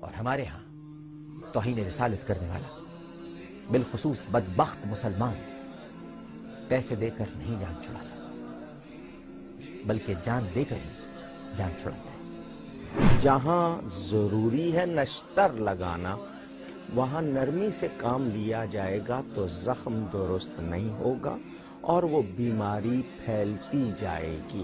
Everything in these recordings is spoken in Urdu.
اور ہمارے ہاں توہین رسالت کرنے والا بالخصوص بدبخت مسلمان پیسے دے کر نہیں جان چھڑا سکتا، بلکہ جان دے کر ہی جان چھڑاتا ہے۔ جہاں ضروری ہے نشتر لگانا، وہاں نرمی سے کام لیا جائے گا تو زخم درست نہیں ہوگا اور وہ بیماری پھیلتی جائے گی۔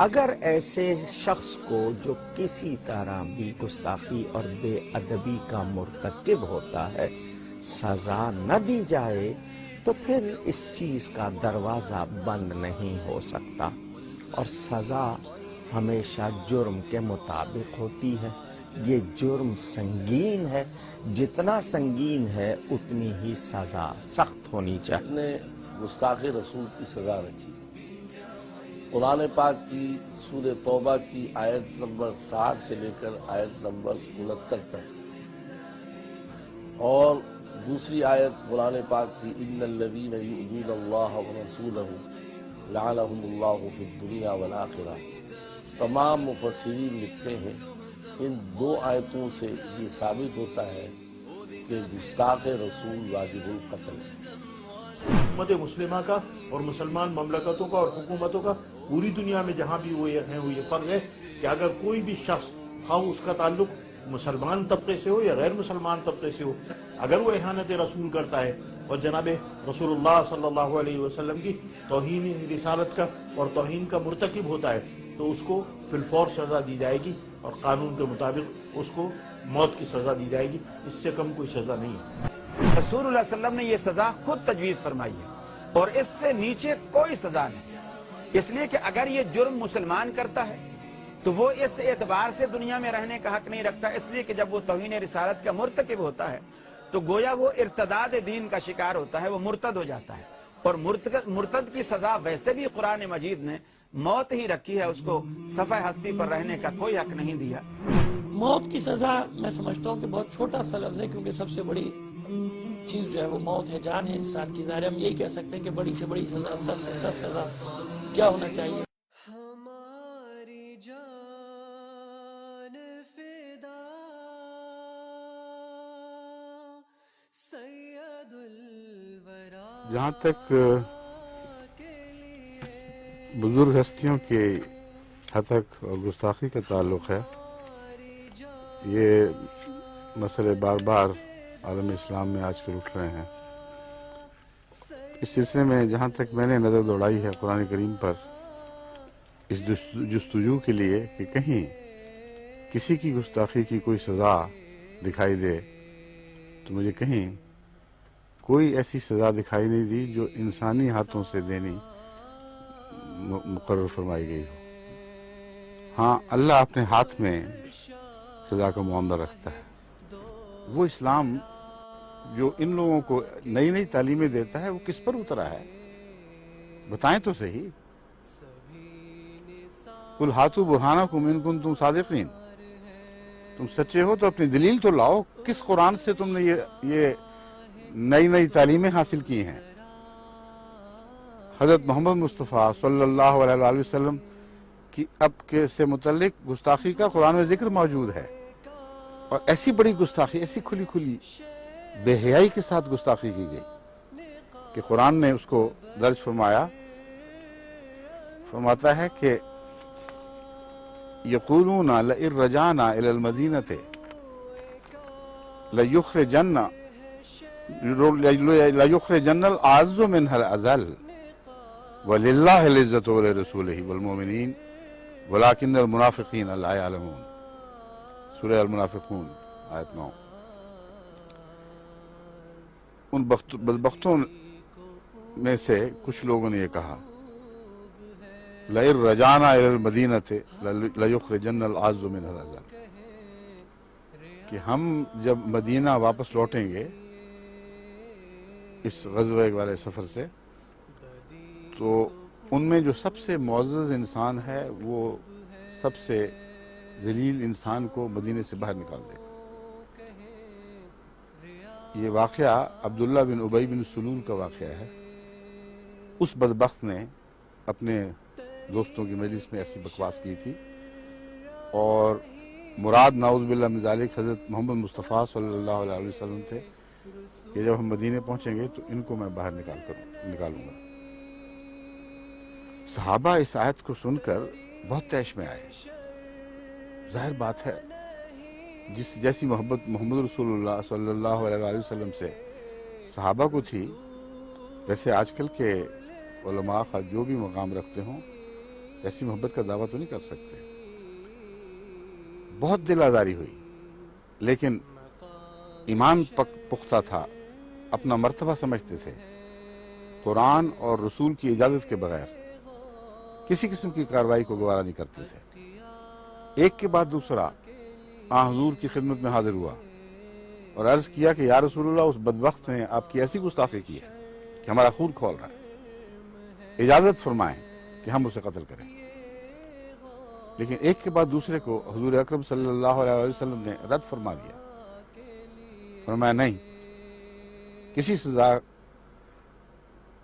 اگر ایسے شخص کو جو کسی طرح بھی گستاخی اور بے ادبی کا مرتکب ہوتا ہے سزا نہ دی جائے تو پھر اس چیز کا دروازہ بند نہیں ہو سکتا، اور سزا ہمیشہ جرم کے مطابق ہوتی ہے۔ یہ جرم سنگین ہے، جتنا سنگین ہے اتنی ہی سزا سخت ہونی چاہیے۔ نے گستاخ رسول کی سزا رکھی۔ قرآن پاک کی سورہ توبہ کی آیت نمبر 60 سے لے کر آیت نمبر 69 تک، اور دوسری آیت قرآن پاک کی ان الذین یؤذون اللہ ورسولہ لعنہم اللہ فی الدنیا والآخرہ، تمام مفسرین لکھتے ہیں ان دو آیتوں سے یہ ثابت ہوتا ہے کہ گستاخ رسول واجب القتل ہے۔ امت مسلمہ کا اور مسلمان مملکتوں کا اور حکومتوں کا پوری دنیا میں جہاں بھی وہ ہیں وہ یہ فرق ہے کہ اگر کوئی بھی شخص خواہ اس کا تعلق مسلمان طبقے سے ہو یا غیر مسلمان طبقے سے ہو، اگر وہ اہانت رسول کرتا ہے اور جناب رسول اللہ صلی اللہ علیہ وسلم کی توہین رسالت کا اور توہین کا مرتکب ہوتا ہے تو اس کو فی الفور سزا دی جائے گی، اور قانون کے مطابق اس کو موت کی سزا دی جائے گی، اس سے کم کوئی سزا نہیں ہے۔ رسول اللہ صلی اللہ علیہ وسلم نے یہ سزا خود تجویز فرمائی ہے، اور اس سے نیچے کوئی سزا نہیں، اس لیے کہ اگر یہ جرم مسلمان کرتا ہے تو وہ اس اعتبار سے دنیا میں رہنے کا حق نہیں رکھتا، اس لیے کہ جب وہ توہین رسالت کا مرتکب ہوتا ہے تو گویا وہ ارتداد دین کا شکار ہوتا ہے، وہ مرتد ہو جاتا ہے، اور مرتد کی سزا ویسے بھی قرآن مجید نے موت ہی رکھی ہے، اس کو صفحہ ہستی پر رہنے کا کوئی حق نہیں دیا۔ موت کی سزا میں سمجھتا ہوں کہ بہت چھوٹا سا لفظ ہے، کیونکہ سب سے بڑی چیز جو ہے وہ موت ہے، جان ہے انسان کی۔ ظاہر ہم یہی کہہ سکتے ہیں کہ بڑی سے بڑی سزا، سخت سے سخت سزا کیا ہونا چاہیے۔ جہاں تک بزرگ ہستیوں کے ہتک اور گستاخی کا تعلق ہے، یہ مسئلے بار بار عالم اسلام میں آج کل اٹھ رہے ہیں۔ اس سلسلے میں جہاں تک میں نے نظر دوڑائی ہے قرآن کریم پر، اس جستجو کے لیے کہ کہیں کسی کی گستاخی کی کوئی سزا دکھائی دے، تو مجھے کہیں کوئی ایسی سزا دکھائی نہیں دی جو انسانی ہاتھوں سے دینی مقرر فرمائی گئی ہو۔ ہاں، اللہ اپنے ہاتھ میں سزا کا معاملہ رکھتا ہے۔ وہ اسلام جو ان لوگوں کو نئی نئی تعلیمیں دیتا ہے وہ کس پر اترا ہے؟ بتائیں تو صحیح۔ قُلْ هَاتُوا بُرْهَانَكُمْ إِن كُنتُمْ صَادِقِينَ، تم سچے ہو تو اپنی دلیل تو لاؤ، کس قرآن سے تم نے یہ نئی نئی تعلیمیں حاصل کی ہیں؟ حضرت محمد مصطفیٰ صلی اللہ علیہ وسلم کی اب کے سے متعلق گستاخی کا قرآن میں ذکر موجود ہے، اور ایسی بڑی گستاخی، ایسی کھلی کھلی بے حیائی کے ساتھ گستاخی کی گئی کہ قرآن نے اس کو درج فرمایا، فرماتا ہے کہ یقولون لئن رجعنا الى المدینۃ لیخرجن الاعز منها الاذل وللہ العزۃ ولرسولہ والمؤمنین ولکن المنافقین لا یعلمون۔ سورہ المنافقون آیت 9۔ ان بدبختوں میں سے کچھ لوگوں نے یہ کہا لئن رجعنا الى المدینۃ لیخرجن الاعز منها الاذل، کہ ہم جب مدینہ واپس لوٹیں گے اس غزوہ والے سفر سے، تو ان میں جو سب سے معزز انسان ہے وہ سب سے ذلیل انسان کو مدینے سے باہر نکال دے گا۔ یہ واقعہ عبداللہ بن ابی بن سلول کا واقعہ ہے۔ اس بدبخت نے اپنے دوستوں کی مجلس میں ایسی بکواس کی تھی، اور مراد نعوذ باللہ من ذالک حضرت محمد مصطفیٰ صلی اللہ علیہ وسلم تھے کہ جب ہم مدینے پہنچیں گے تو ان کو میں باہر نکالوں گا۔ صحابہ اس آیت کو سن کر بہت طیش میں آئے۔ ظاہر بات ہے جیسی محبت محمد رسول اللہ صلی اللہ علیہ وسلم سے صحابہ کو تھی، ویسے آج کل کے علماء جو بھی مقام رکھتے ہوں ایسی محبت کا دعویٰ تو نہیں کر سکتے۔ بہت دل آزاری ہوئی، لیکن ایمان پختہ تھا، اپنا مرتبہ سمجھتے تھے، قرآن اور رسول کی اجازت کے بغیر کسی قسم کی کارروائی کو گوارا نہیں کرتے تھے۔ ایک کے بعد دوسرا حضور کی خدمت میں حاضر ہوا اور عرض کیا کہ یا رسول اللہ، اس بدبخت نے آپ کی ایسی گستاخی کی ہے کہ ہمارا خون کھول رہا ہے، اجازت فرمائیں کہ ہم اسے قتل کریں۔ لیکن ایک کے بعد دوسرے کو حضور اکرم صلی اللہ علیہ وسلم نے رد فرما دیا، فرمایا نہیں، کسی سزا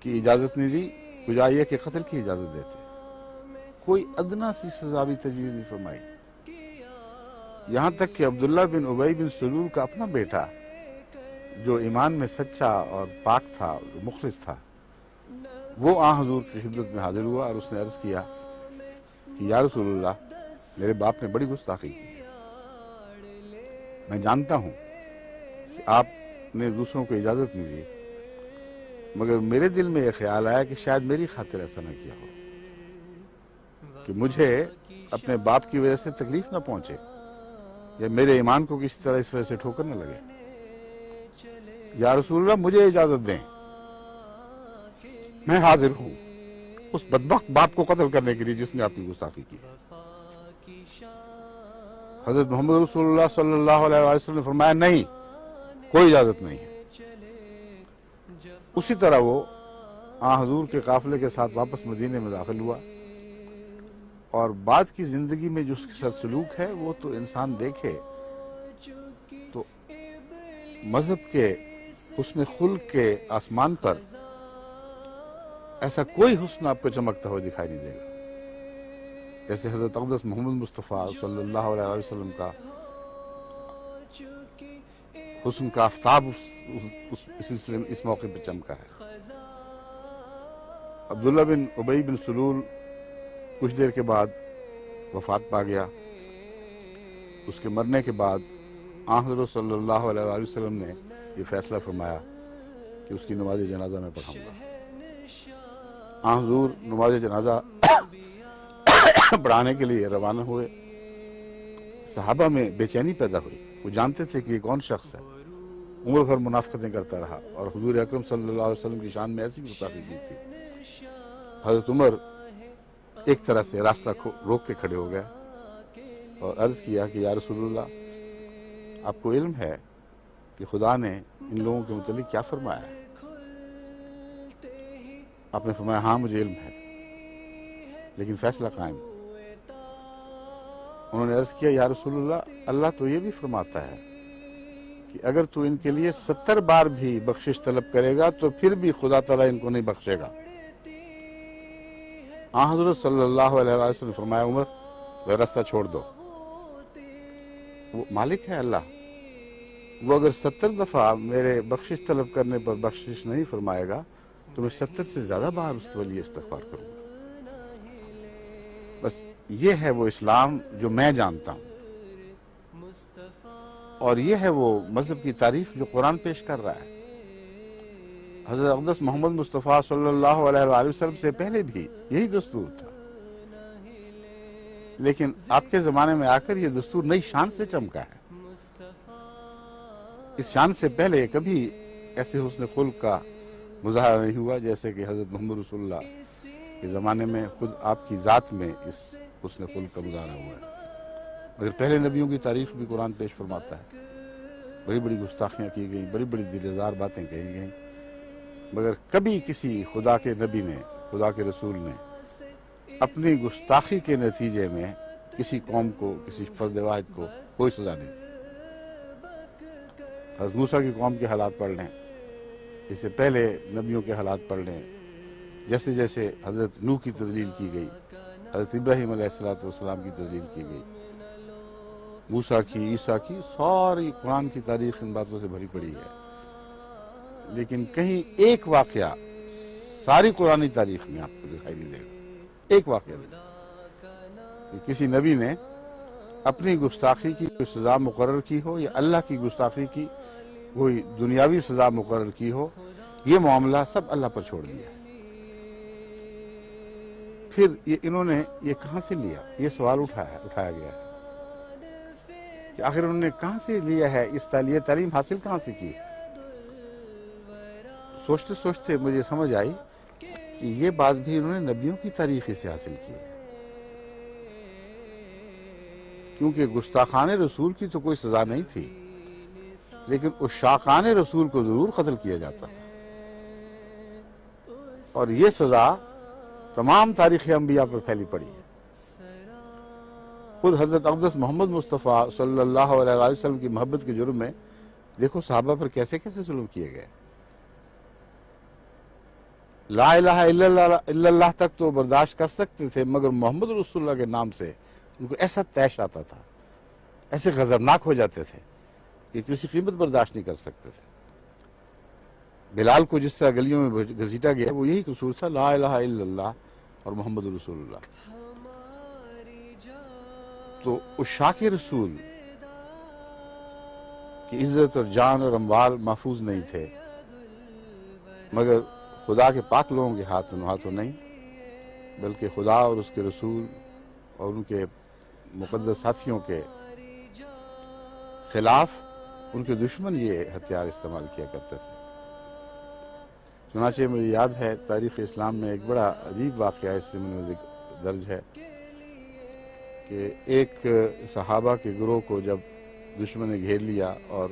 کی اجازت نہیں دی، بجائے یہ کہ قتل کی اجازت دیتے، کوئی ادنا سی سزا بھی تجویز نہیں فرمائی۔ یہاں تک کہ عبداللہ بن ابی بن سلول کا اپنا بیٹا جو ایمان میں سچا اور پاک تھا، مخلص تھا، وہ حضور کی خدمت میں حاضر ہوا اور اس نے عرض کیا کہ یا رسول اللہ، میرے باپ نے بڑی گستاخی کی ہے، میں جانتا ہوں کہ آپ نے دوسروں کو اجازت نہیں دی، مگر میرے دل میں یہ خیال آیا کہ شاید میری خاطر ایسا نہ کیا ہو کہ مجھے اپنے باپ کی وجہ سے تکلیف نہ پہنچے یا میرے ایمان کو کسی طرح اس وجہ سے ٹھوکر نہ لگے۔ یا رسول اللہ، مجھے اجازت دیں، میں حاضر ہوں اس بدبخت باپ کو قتل کرنے کے لیے جس نے آپ کی گستاخی کی۔ حضرت محمد رسول اللہ صلی اللہ علیہ وسلم نے فرمایا نہیں، کوئی اجازت نہیں ہے۔ اسی طرح وہ حضور کے قافلے کے ساتھ واپس مدینے میں داخل ہوا، اور بعد کی زندگی میں جو اس کے ساتھ سلوک ہے وہ تو انسان دیکھے تو مذہب کے حسن خلق کے آسمان پر ایسا کوئی حسن آپ کو چمکتا ہوا دکھائی نہیں دے گا جیسے حضرت اقدس محمد مصطفیٰ صلی اللہ علیہ وسلم کا حسن کا آفتاب اس سلسلے میں اس موقع پہ چمکا ہے۔ عبداللہ بن ابی بن سلول کچھ دیر کے بعد وفات پا گیا۔ اس کے مرنے کے بعد حضرت صلی اللہ علیہ وسلم نے یہ فیصلہ فرمایا کہ اس کی نماز جنازہ میں پڑھاؤں گا۔ حضور نماز جنازہ پڑھانے کے لیے روانہ ہوئے۔ صحابہ میں بے چینی پیدا ہوئی، وہ جانتے تھے کہ یہ کون شخص ہے، عمر بھر منافقتیں کرتا رہا اور حضور اکرم صلی اللہ علیہ وسلم کی شان میں ایسی گستاخی کی تھی۔ حضرت عمر ایک طرح سے راستہ روک کے کھڑے ہو گئے اور عرض کیا کہ یا رسول اللہ، آپ کو علم ہے کہ خدا نے ان لوگوں کے متعلق کیا فرمایا ہے؟ آپ نے فرمایا ہاں مجھے علم ہے، لیکن فیصلہ قائم۔ انہوں نے عرض کیا یا رسول اللہ، اللہ تو یہ بھی فرماتا ہے کہ اگر تو ان کے لیے 70 بار بھی بخشش طلب کرے گا تو پھر بھی خدا تعالیٰ ان کو نہیں بخشے گا۔ حضرت صلی اللہ علیہ وسلم نے فرمایا عمر، وہ راستہ چھوڑ دو، وہ مالک ہے اللہ، وہ اگر 70 دفعہ میرے بخشش طلب کرنے پر بخشش نہیں فرمائے گا تو میں 70 سے زیادہ بار اس کے لیے استغفار کروں گا۔ بس یہ ہے وہ اسلام جو میں جانتا ہوں، اور یہ ہے وہ مذہب کی تاریخ جو قرآن پیش کر رہا ہے۔ حضرت اقدس محمد مصطفیٰ صلی اللہ علیہ وآلہ وسلم سے پہلے بھی یہی دستور تھا، لیکن آپ کے زمانے میں آ کر یہ دستور نئی شان سے چمکا ہے۔ اس شان سے پہلے کبھی ایسے حسن خلق کا مظاہرہ نہیں ہوا جیسے کہ حضرت محمد رسول اللہ کے زمانے میں خود آپ کی ذات میں اس حسن خلق کا مظاہرہ ہوا ہے۔ مگر پہلے نبیوں کی تاریخ بھی قرآن پیش فرماتا ہے، بڑی بڑی گستاخیاں کی گئیں، بڑی بڑی دلزار باتیں کہی گئیں، مگر کبھی کسی خدا کے نبی نے، خدا کے رسول نے اپنی گستاخی کے نتیجے میں کسی قوم کو، کسی فرد واحد کو کوئی سزا نہیں دی۔ حضرت موسیٰ کی قوم کے حالات پڑھ لیں، اس سے پہلے نبیوں کے حالات پڑھ لیں، جیسے جیسے حضرت نوح کی تذلیل کی گئی، حضرت ابراہیم علیہ السلام کی تذلیل کی گئی، موسیٰ کی، عیسیٰ کی، ساری قرآن کی تاریخ ان باتوں سے بھری پڑی ہے، لیکن کہیں ایک واقعہ ساری قرآنی تاریخ میں آپ کو دکھائی نہیں دے گا، ایک واقعہ نہیں کہ کسی نبی نے اپنی گستاخی کی کوئی سزا مقرر کی ہو یا اللہ کی گستاخی کی کوئی دنیاوی سزا مقرر کی ہو، یہ معاملہ سب اللہ پر چھوڑ دیا ہے۔ پھر انہوں نے یہ کہاں سے لیا؟ یہ سوال اٹھایا گیا ہے کہ آخر انہوں نے کہاں سے لیا ہے، اس تعلیم حاصل کہاں سے کی؟ سوچتے سوچتے مجھے سمجھ آئی کہ یہ بات بھی انہوں نے نبیوں کی تاریخ سے حاصل کی ہے، کیونکہ گستاخان رسول کی تو کوئی سزا نہیں تھی، لیکن عشاقان رسول کو ضرور قتل کیا جاتا تھا، اور یہ سزا تمام تاریخ انبیاء پر پھیلی پڑی ہے۔ خود حضرت اقدس محمد مصطفیٰ صلی اللہ علیہ وسلم کی محبت کے جرم میں دیکھو صحابہ پر کیسے کیسے ظلم کیے گئے۔ لا الہ الا اللہ تک تو برداشت کر سکتے تھے، مگر محمد رسول اللہ کے نام سے ان کو ایسا طیش آتا تھا، ایسے غضبناک ہو جاتے تھے کہ کسی قیمت برداشت نہیں کر سکتے تھے۔ بلال کو جس طرح گلیوں میں گھسیٹا گیا وہ یہی قصور تھا، لا الہ الا اللہ اور محمد رسول اللہ۔ تو عشاق رسول کی عزت اور جان اور اموال محفوظ نہیں تھے، مگر خدا کے پاک لوگوں کے ہاتھوں نہیں، بلکہ خدا اور اس کے رسول اور ان کے مقدس ساتھیوں کے خلاف ان کے دشمن یہ ہتھیار استعمال کیا کرتے تھے۔ چنانچہ مجھے یاد ہے تاریخ اسلام میں ایک بڑا عجیب واقعہ اس سے منسلک درج ہے کہ ایک صحابہ کے گروہ کو جب دشمن نے گھیر لیا اور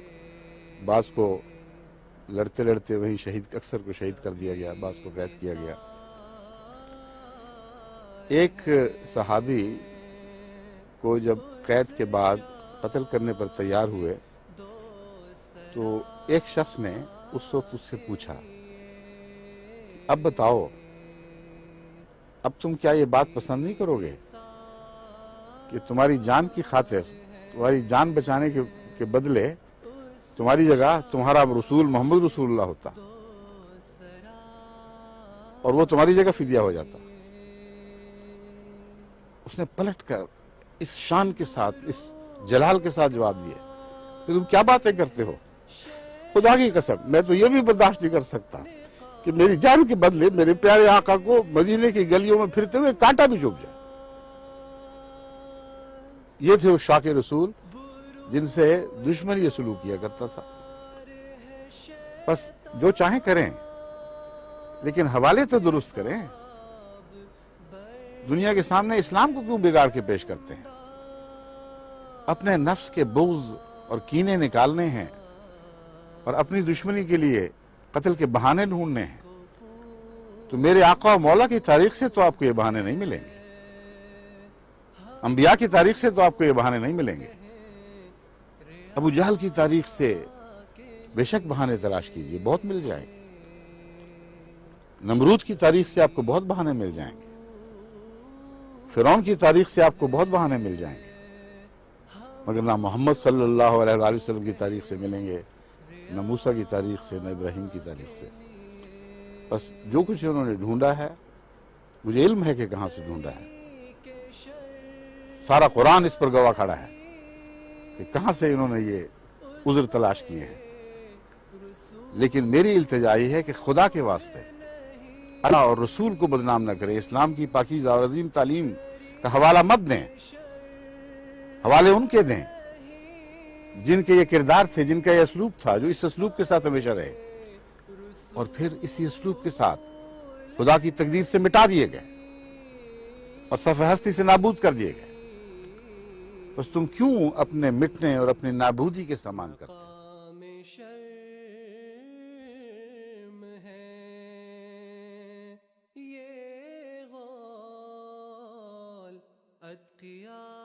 بعض کو لڑتے لڑتے وہیں اکثر کو شہید کر دیا گیا، بعض کو قید کیا گیا۔ ایک صحابی کو جب قید کے بعد قتل کرنے پر تیار ہوئے تو ایک شخص نے اس وقت اس سے پوچھا، اب بتاؤ، اب تم کیا یہ بات پسند نہیں کرو گے کہ تمہاری جان کی خاطر، تمہاری جان بچانے کے بدلے تمہاری جگہ تمہارا رسول محمد رسول اللہ ہوتا اور وہ تمہاری جگہ فدیہ ہو جاتا؟ اس نے پلٹ کر اس شان کے ساتھ، اس جلال کے ساتھ جواب دیا کہ تم کیا باتیں کرتے ہو، خدا کی قسم میں تو یہ بھی برداشت نہیں کر سکتا کہ میری جان کے بدلے میرے پیارے آقا کو مدینے کی گلیوں میں پھرتے ہوئے کانٹا بھی چبھ جائے۔ یہ تھے عشاق رسول جن سے دشمن یہ سلوک کیا کرتا تھا۔ بس جو چاہیں کریں، لیکن حوالے تو درست کریں۔ دنیا کے سامنے اسلام کو کیوں بگاڑ کے پیش کرتے ہیں؟ اپنے نفس کے بغض اور کینے نکالنے ہیں اور اپنی دشمنی کے لیے قتل کے بہانے ڈھونڈنے ہیں، تو میرے آقا و مولا کی تاریخ سے تو آپ کو یہ بہانے نہیں ملیں گے، انبیاء کی تاریخ سے تو آپ کو یہ بہانے نہیں ملیں گے۔ ابو جہل کی تاریخ سے بے شک بہانے تلاش کیجئے، بہت مل جائیں گے۔ نمرود کی تاریخ سے آپ کو بہت بہانے مل جائیں گے، فرعون کی تاریخ سے آپ کو بہت بہانے مل جائیں گے، مگر نہ محمد صلی اللہ علیہ وآلہ وسلم کی تاریخ سے ملیں گے، نہ موسیٰ کی تاریخ سے، نہ ابراہیم کی تاریخ سے۔ بس جو کچھ انہوں نے ڈھونڈا ہے، مجھے علم ہے کہ کہاں سے ڈھونڈا ہے، سارا قرآن اس پر گواہ کھڑا ہے کہ کہاں سے انہوں نے یہ عذر تلاش کیے ہیں۔ لیکن میری التجا یہ ہے کہ خدا کے واسطے اللہ اور رسول کو بدنام نہ کریں، اسلام کی پاکیزہ اور عظیم تعلیم کا حوالہ مت دیں، حوالے ان کے دیں جن کے یہ کردار تھے، جن کا یہ اسلوب تھا، جو اس اسلوب کے ساتھ ہمیشہ رہے، اور پھر اسی اسلوب کے ساتھ خدا کی تقدیر سے مٹا دیے گئے اور صفحہ ہستی سے نابود کر دیے گئے۔ بس تم کیوں اپنے مٹنے اور اپنے نابودی کے سامان کرتے؟ اتقیاء